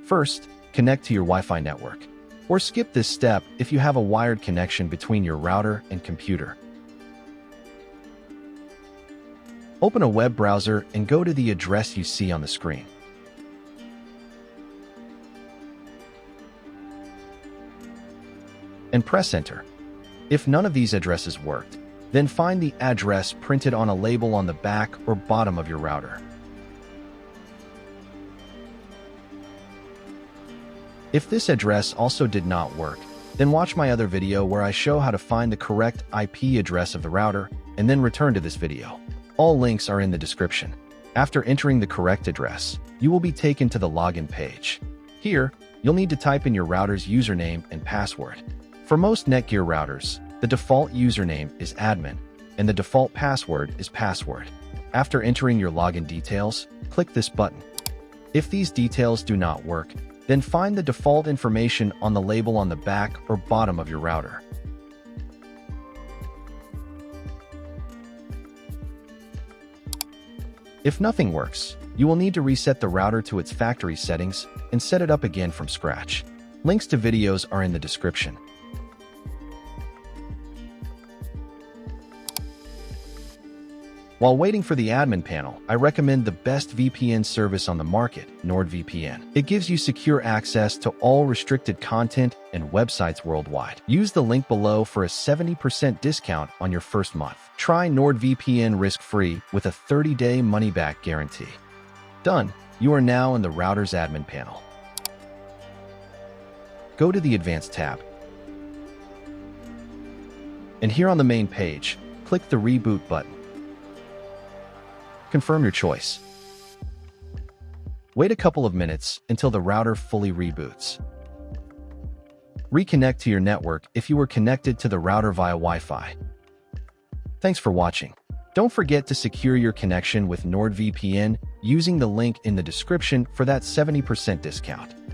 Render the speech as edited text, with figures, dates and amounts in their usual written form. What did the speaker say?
First, connect to your Wi-Fi network. Or skip this step if you have a wired connection between your router and computer. Open a web browser and go to the address you see on the screen. And press enter. If none of these addresses worked, then find the address printed on a label on the back or bottom of your router. If this address also did not work, then watch my other video where I show how to find the correct IP address of the router and then return to this video. All links are in the description. After entering the correct address, you will be taken to the login page. Here, you'll need to type in your router's username and password. For most Netgear routers, the default username is admin, and the default password is password. After entering your login details, click this button. If these details do not work, then find the default information on the label on the back or bottom of your router. If nothing works, you will need to reset the router to its factory settings and set it up again from scratch. Links to videos are in the description. While waiting for the admin panel, I recommend the best VPN service on the market, NordVPN. It gives you secure access to all restricted content and websites worldwide. Use the link below for a 70% discount on your first month. Try NordVPN risk-free with a 30-day money-back guarantee. Done. You are now in the router's admin panel. Go to the Advanced tab. And here on the main page, click the Reboot button. Confirm your choice. Wait a couple of minutes until the router fully reboots. Reconnect to your network if you were connected to the router via Wi-Fi. Thanks for watching. Don't forget to secure your connection with NordVPN using the link in the description for that 70% discount.